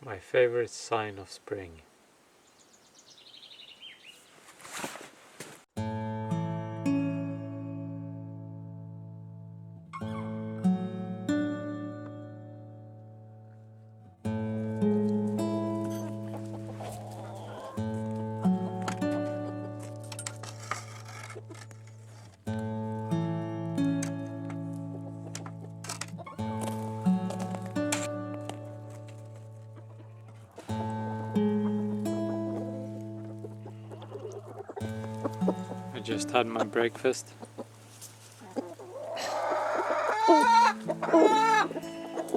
My favorite sign of spring. I just had my breakfast.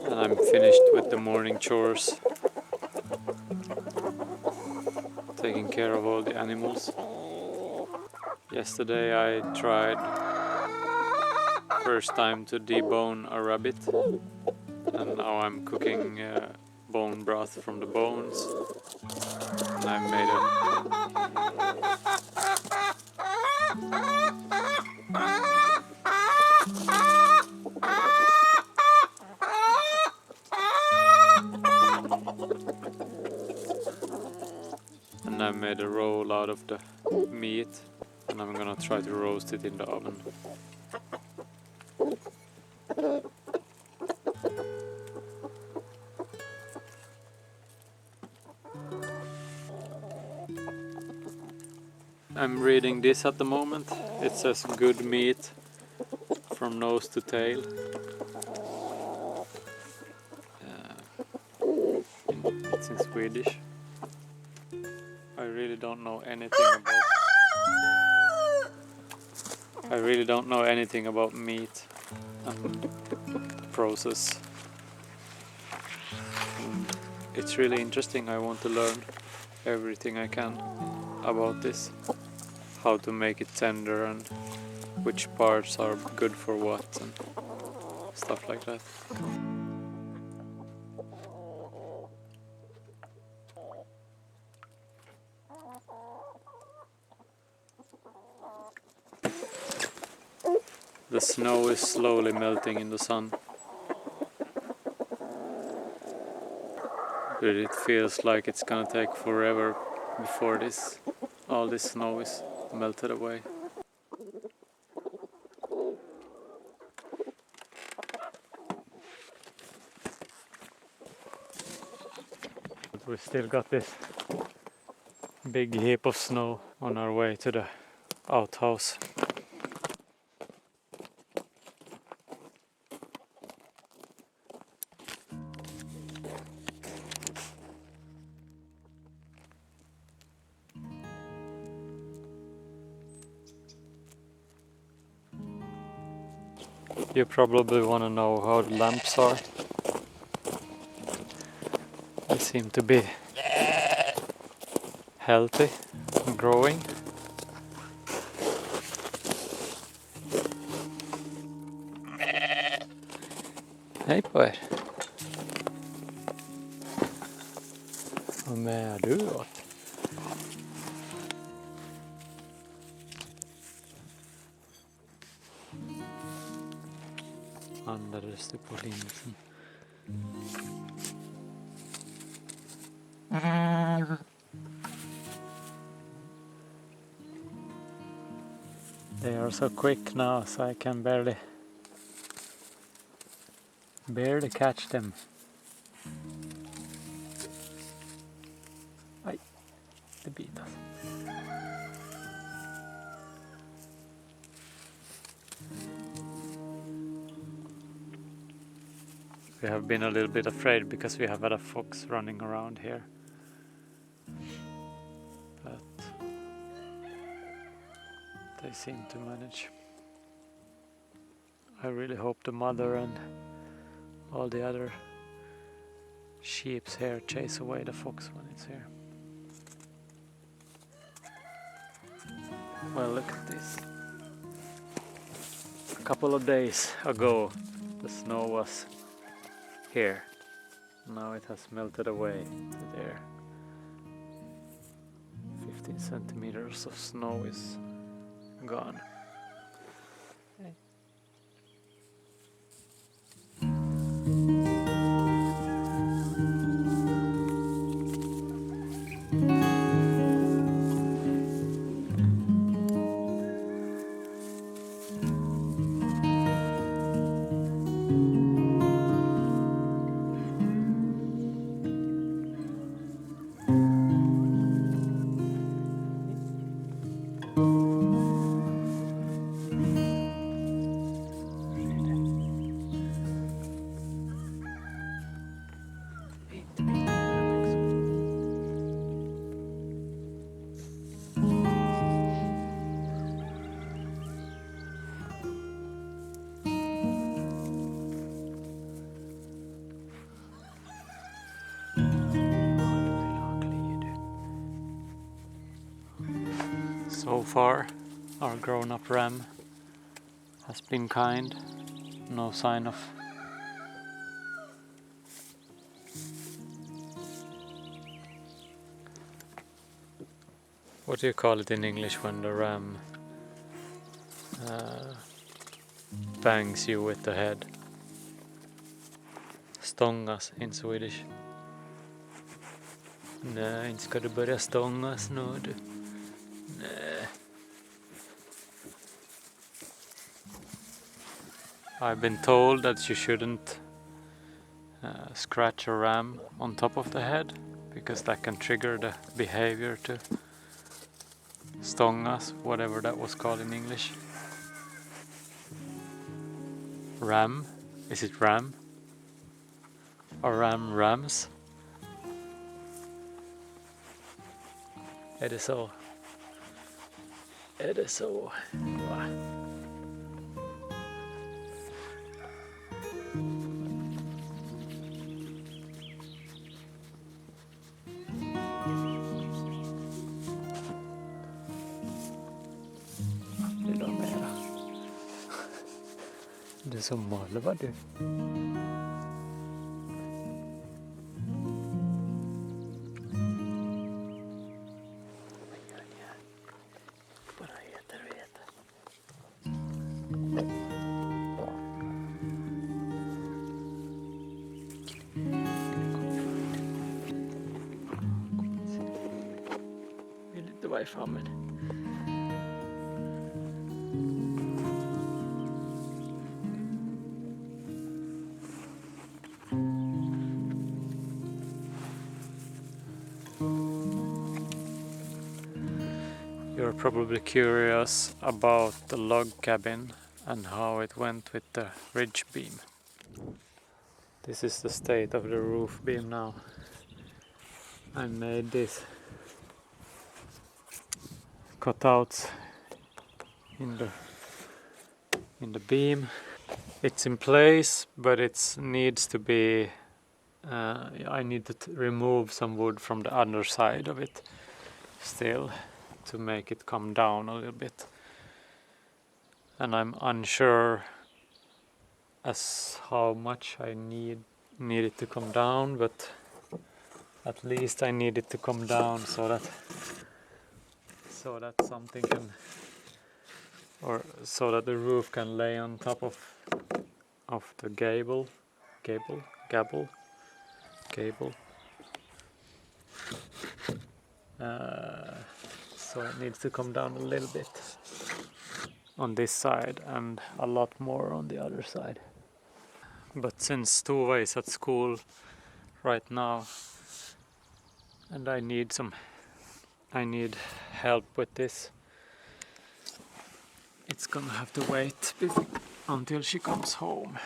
And I'm finished with the morning chores. Taking care of all the animals. Yesterday I tried first time to debone a rabbit. And now I'm cooking bone broth from the bones. And I've made a roll out of the meat, and I'm gonna try to roast it in the oven. I'm reading this at the moment. It says good meat from nose to tail. It's in Swedish. I really don't know anything about meat and the process. It's really interesting. I want to learn everything I can about this. How to make it tender and which parts are good for what and stuff like that. The snow is slowly melting in the sun. But it feels like it's gonna take forever before all this snow is melted away. But we still got this big heap of snow on our way to the outhouse. You probably want to know how the lamps are. They seem to be healthy and growing. Hej på er! Vad med du åt? Andades du på linsen? They are so quick now, so I can barely catch them. Aj, det bitas. We have been a little bit afraid because we have had a fox running around here. But they seem to manage. I really hope the mother and all the other sheep here chase away the fox when it's here. Well, look at this. A couple of days ago the snow was here. Now it has melted away to there. 15 centimeters of snow is gone. So far, our grown-up ram has been kind. No sign of what do you call it in English when the ram bangs you with the head? Stångas in Swedish. Nej, inte ska du börja stångas nu du. Nej. I've been told that you shouldn't scratch a ram on top of the head because that can trigger the behavior to stångas, whatever that was called in English. Ram? Is it ram? Or rams? Är det så? Är det så? Va? Det är då mera. Det är som malva du. Vill inte vara i famnen. You're probably curious about the log cabin and how it went with the ridge beam. This is the state of the roof beam now. I made this cutouts in the beam. It's in place, but it needs to be. I need to remove some wood from the underside of it still to make it come down a little bit. And I'm unsure as how much I need it to come down, but at least I need it to come down so that something can, or so that the roof can lay on top of the gable. So it needs to come down a little bit on this side and a lot more on the other side. But since Tova is at school right now and I need help with this, it's gonna have to wait until she comes home.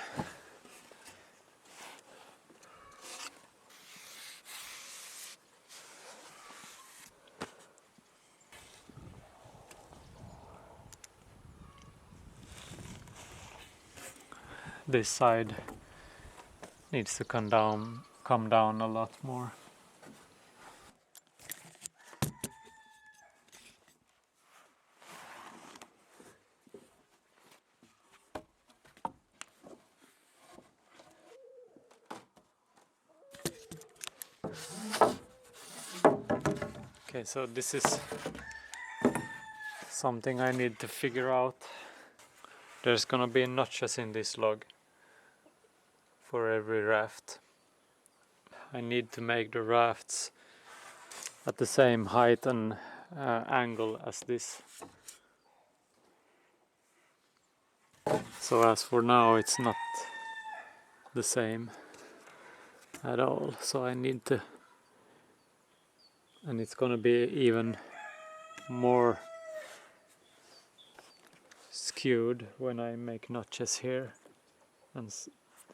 This side needs to come down a lot more. Okay, so this is something I need to figure out. There's gonna be notches in this log for every raft. I need to make the rafts at the same height and angle as this. So as for now it's not the same at all, so I need to, and it's gonna be even more skewed when I make notches here and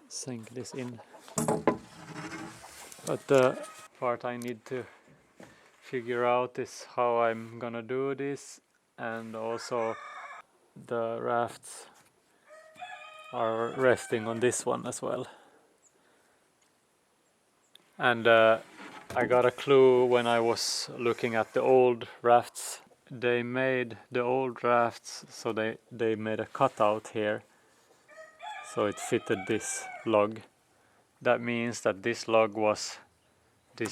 sink this in. But the part I need to figure out is how I'm gonna do this, and also the rafts are resting on this one as well. And I got a clue when I was looking at the old rafts they made the old rafts, so they made a cutout here, so it fitted this log. That means that this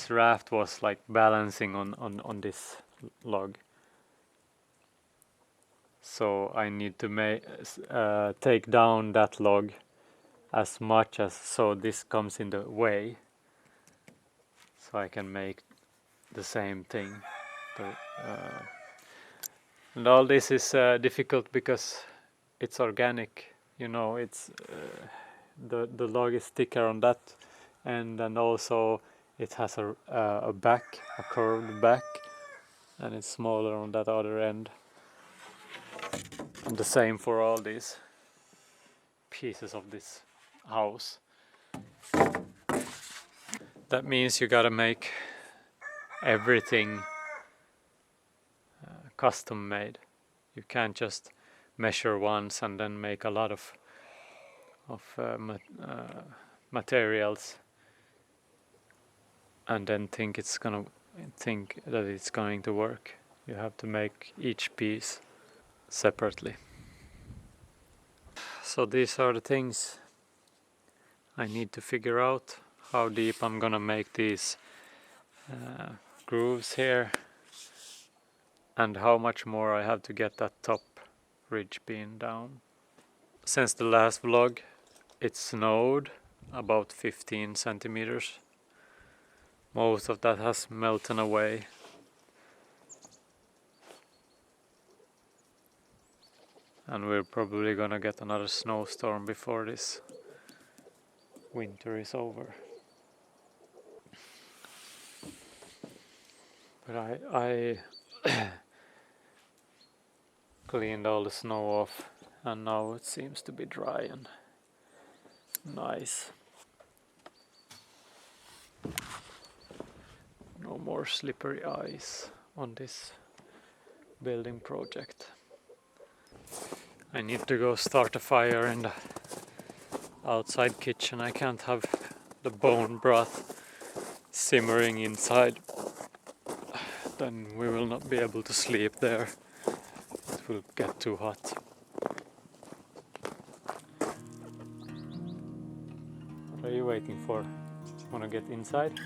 raft was like balancing on this log. So I need to take down that log as much as so this comes in the way, so I can make the same thing. And all this is difficult because it's organic, you know. It's the log is thicker on that end, and also it has a back, a curved back, and it's smaller on that other end. And the same for all these pieces of this house. That means you gotta make everything custom made. You can't just measure once and then make a lot of materials and then think that it's going to work. You have to make each piece separately. So these are the things I need to figure out, how deep I'm gonna make these grooves here, and how much more I have to get that top ridge beam down. Since the last vlog, it snowed about 15 centimeters. Most of that has melted away. And we're probably gonna get another snowstorm before this winter is over. But I cleaned all the snow off, and now it seems to be dry and nice. No more slippery ice on this building project. I need to go start a fire in the outside kitchen. I can't have the bone broth simmering inside. Then we will not be able to sleep there. It will get too hot. What are you waiting for? Wanna get inside?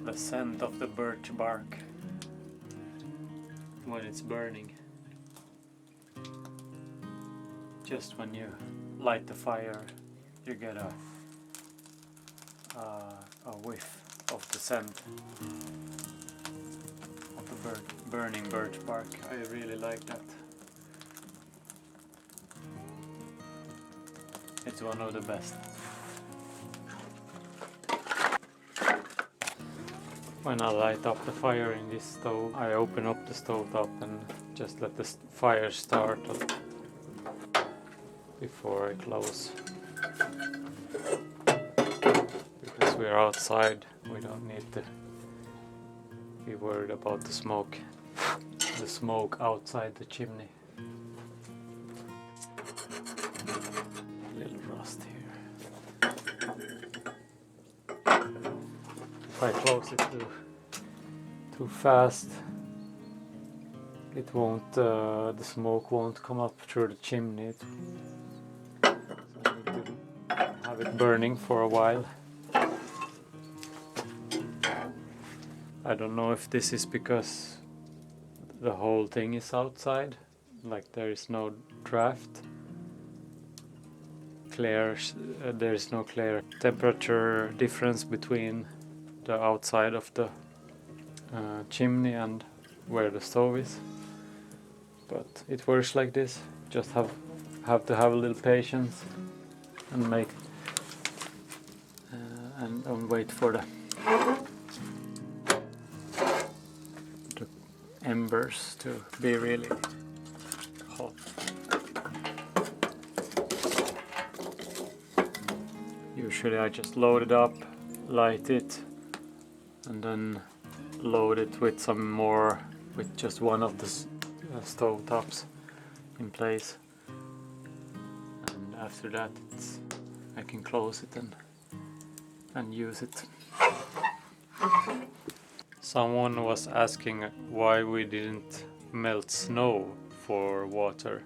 The scent of the birch bark when it's burning. Just when you light the fire, you get a whiff of the scent of the burning birch bark. I really like that. It's one of the best. When I light up the fire in this stove, I open up the stove top and just let the fire start before I close. Because we're outside, we don't need to be worried about the smoke outside the chimney. A little rust here. If I close it too fast, it won't. The smoke won't come up through the chimney. So I need to have it burning for a while. I don't know if this is because the whole thing is outside, like there is no draft. There is no clear temperature difference between the outside of the chimney and where the stove is, but it works like this. Just have to have a little patience and make and wait for embers to be really hot. Usually I just load it up, light it, and then load it with some more, with just one of the stove tops in place. And after that I can close it and use it. Someone was asking why we didn't melt snow for water.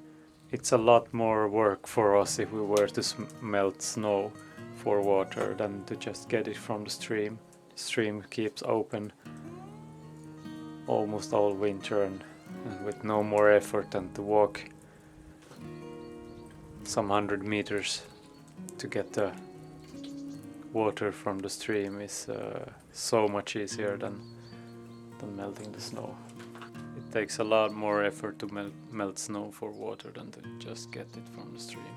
It's a lot more work for us if we were to melt snow for water than to just get it from the stream. The stream keeps open almost all winter and with no more effort than to walk some 100 meters to get the water from the stream is so much easier than melting the snow. It takes a lot more effort to melt snow for water than to just get it from the stream.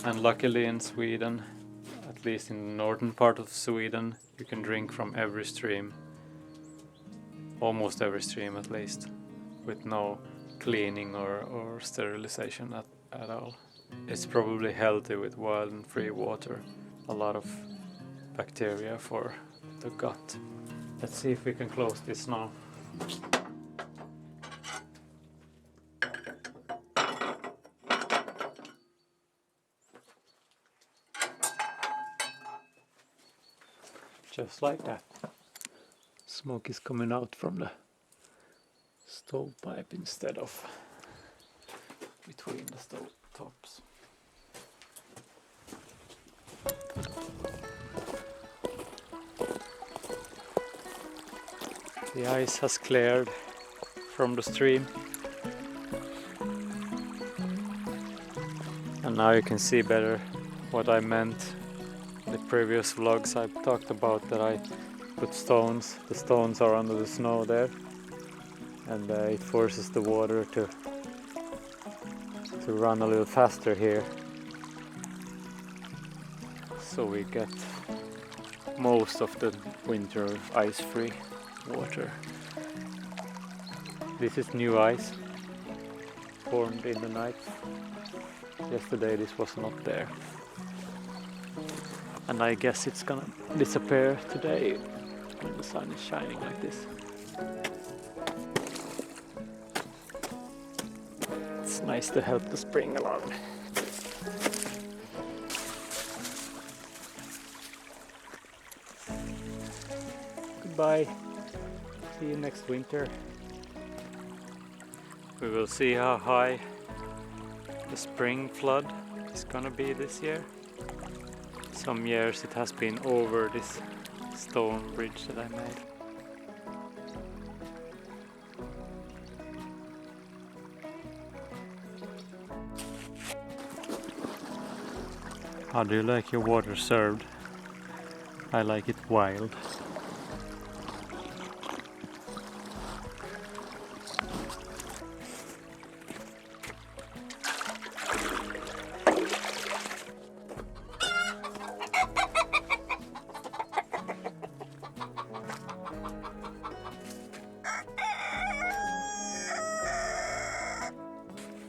And luckily in Sweden, at least in the northern part of Sweden, you can drink from every stream, almost every stream at least, with no cleaning or sterilization at all. It's probably healthy with wild and free water, a lot of bacteria for the gut. Let's see if we can close this now. Just like that. Smoke is coming out from the stovepipe instead of between the stove tops. The ice has cleared from the stream. And now you can see better what I meant. The previous vlogs I talked about that I put stones. The stones are under the snow there, and it forces the water to run a little faster here, so we get most of the winter ice-free water. This is new ice formed in the night. Yesterday this was not there. And I guess it's gonna disappear today when the sun is shining like this. It's nice to help the spring along. Goodbye. See you next winter. We will see how high the spring flood is gonna be this year. Some years it has been over this stone bridge that I made. How do you like your water served? I like it wild.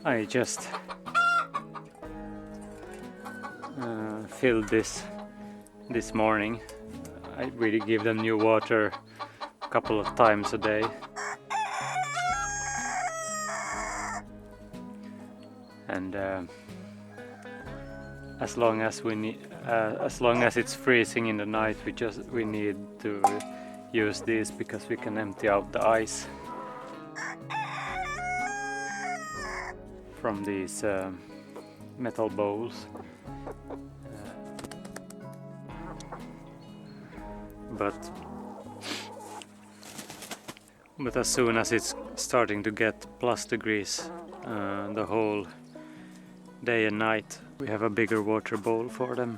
I just filled this morning. I really give them new water a couple of times a day. And as long as it's freezing in the night, we need to use these because we can empty out the ice from these metal bowls. But as soon as it's starting to get plus degrees the whole day and night, we have a bigger water bowl for them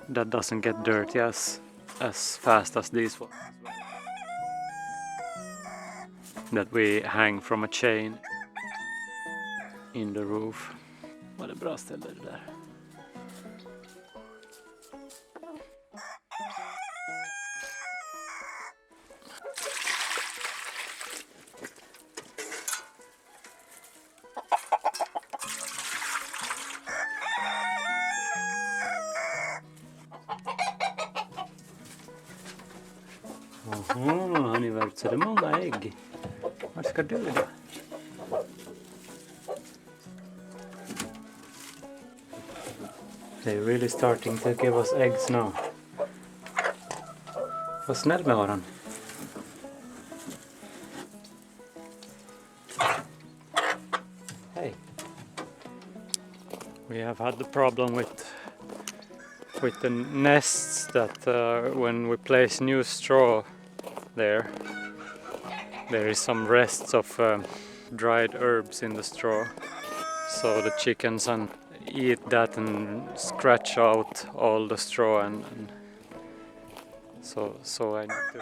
that doesn't get dirty as fast as these ones, that we hang from a chain in the roof. Vad är bra ställe det där. Jaha, har ni varit så det många ägg? Var ska du då? They're really starting to give us eggs now. Var snäll med varann. Hey. We have had the problem with the nests that when we place new straw there is some rests of dried herbs in the straw, so the chickens eat that and scratch out all the straw and so I need to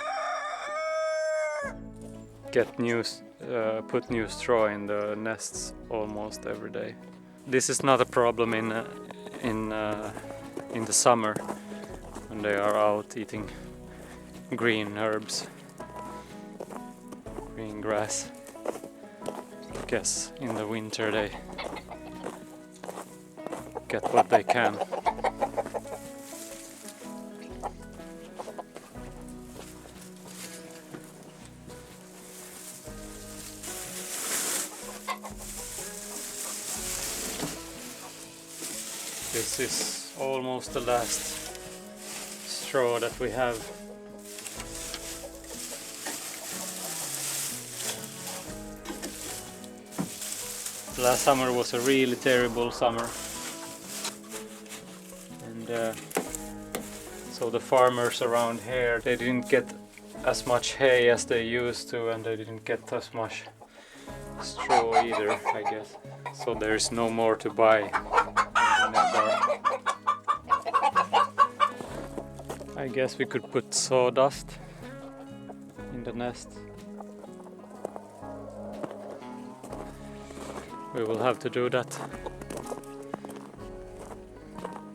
get put new straw in the nests almost every day. This is not a problem in the summer when they are out eating green herbs, green grass. I guess in the winter they get what they can. This is almost the last straw that we have. Last summer was a really terrible summer, and so the farmers around here, they didn't get as much hay as they used to, and they didn't get as much straw either, I guess. So there's no more to buy. I guess we could put sawdust in the nest. We will have to do that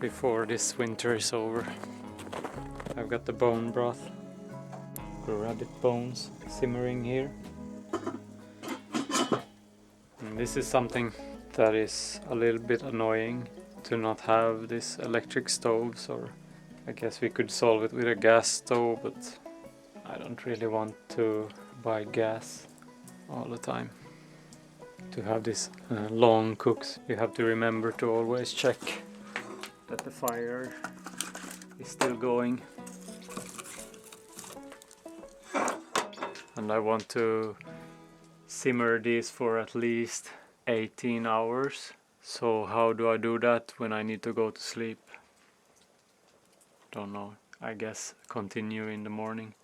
before this winter is over. I've got the bone broth, the rabbit bones simmering here. And this is something that is a little bit annoying, to not have these electric stoves, or I guess we could solve it with a gas stove, but I don't really want to buy gas all the time. To have these long cooks, you have to remember to always check that the fire is still going. And I want to simmer these for at least 18 hours. So how do I do that when I need to go to sleep? Don't know. I guess continue in the morning.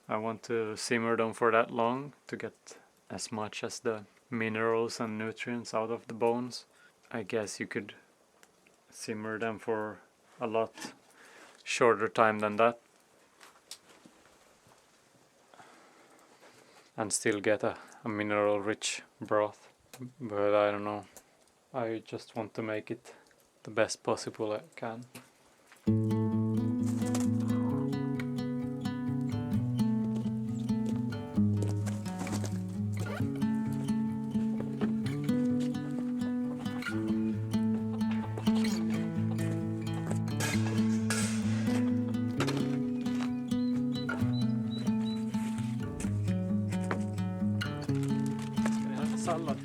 I want to simmer them for that long to get as much as the minerals and nutrients out of the bones. I guess you could simmer them for a lot shorter time than that and still get a mineral rich broth, but I don't know. I just want to make it the best possible I can. Sallad.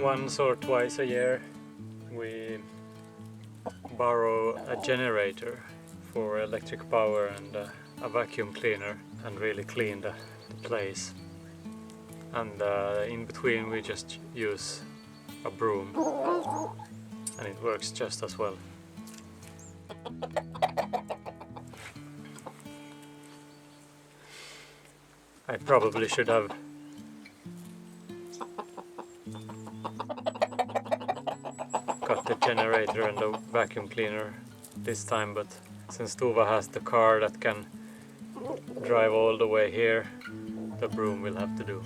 Once or twice a year we borrow a generator for electric power and a vacuum cleaner and really clean the place. And in between we just use a broom and it works just as well. I probably should have got the generator and the vacuum cleaner this time, but since Tuva has the car that can drive all the way here, the broom will have to do.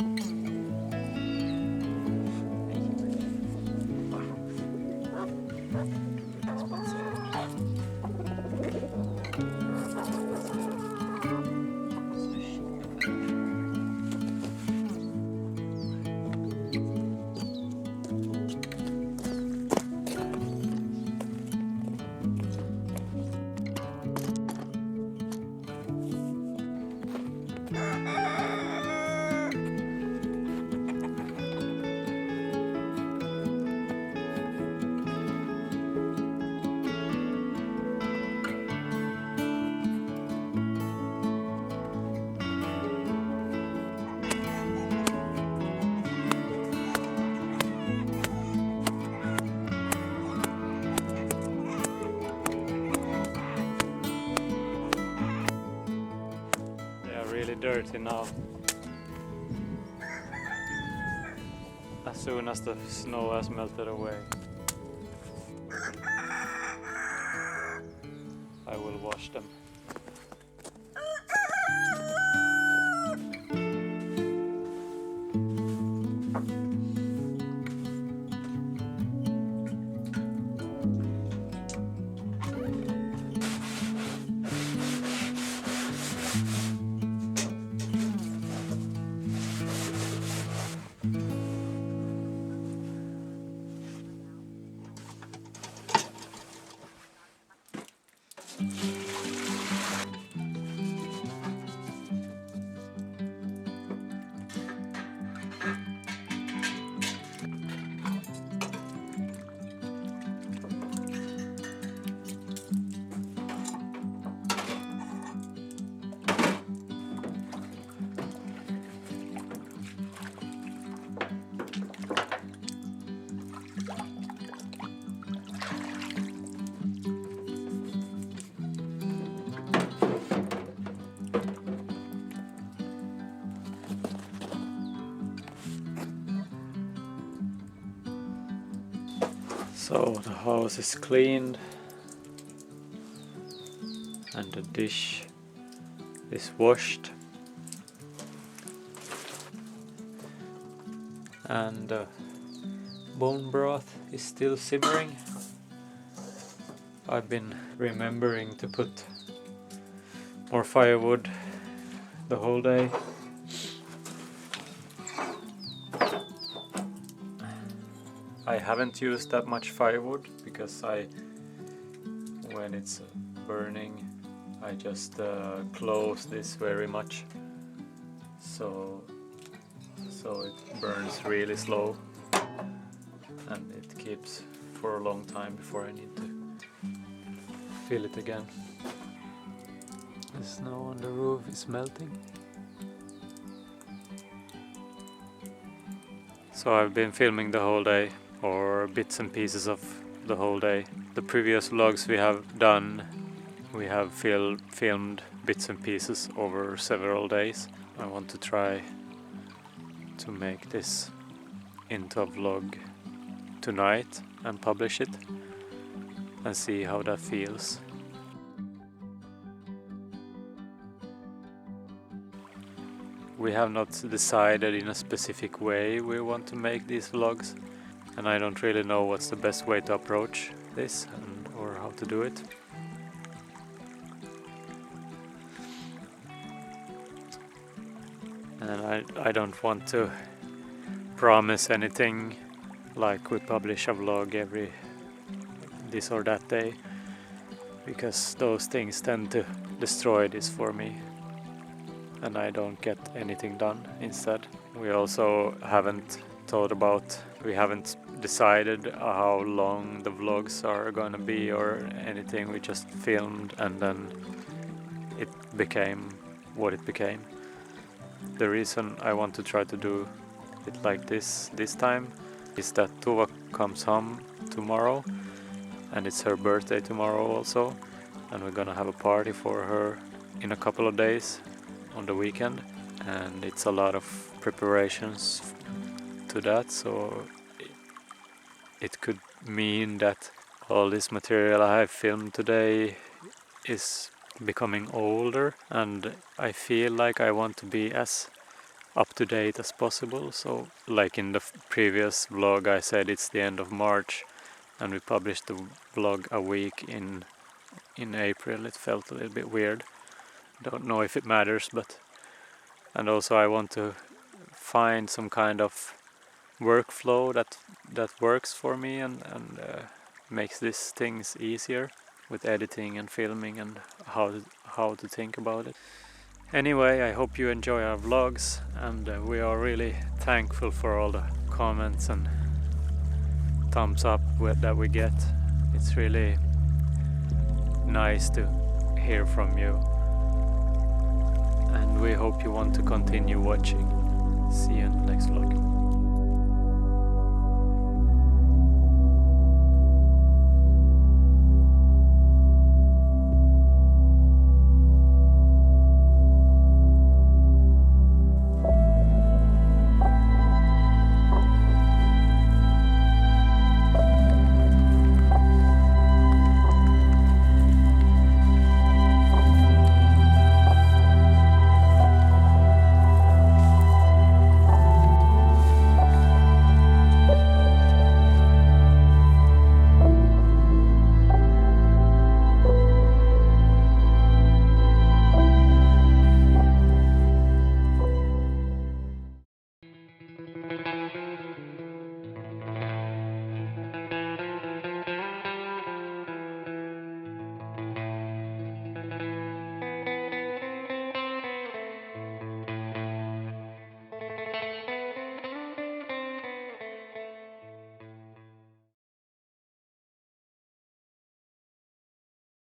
Really dirty now. As soon as the snow has melted away, I will wash them. So the house is cleaned and the dish is washed and the bone broth is still simmering. I've been remembering to put more firewood the whole day. I haven't used that much firewood because when it's burning, I just close this very much, so it burns really slow and it keeps for a long time before I need to fill it again. The snow on the roof is melting. So I've been filming the whole day, or bits and pieces of the whole day. The previous vlogs we have done, we have filmed bits and pieces over several days. I want to try to make this into a vlog tonight and publish it and see how that feels. We have not decided in a specific way we want to make these vlogs, and I don't really know what's the best way to approach this or how to do it. And I don't want to promise anything like we publish a vlog every this or that day, because those things tend to destroy this for me and I don't get anything done instead. We also haven't we haven't decided how long the vlogs are gonna be or anything. We just filmed and then it became what it became. The reason I want to try to do it like this time is that Tuva comes home tomorrow and it's her birthday tomorrow also, and we're gonna have a party for her in a couple of days on the weekend, and it's a lot of preparations to that, so it could mean that all this material I have filmed today is becoming older, and I feel like I want to be as up to date as possible. So like in the previous vlog I said it's the end of March, and we published the vlog a week in April. It felt a little bit weird. Don't know if it matters, but and also I want to find some kind of workflow that works for me and makes these things easier with editing and filming and how to think about it. Anyway, I hope you enjoy our vlogs, and we are really thankful for all the comments and thumbs up that we get. It's really nice to hear from you, and we hope you want to continue watching. See you in the next vlog.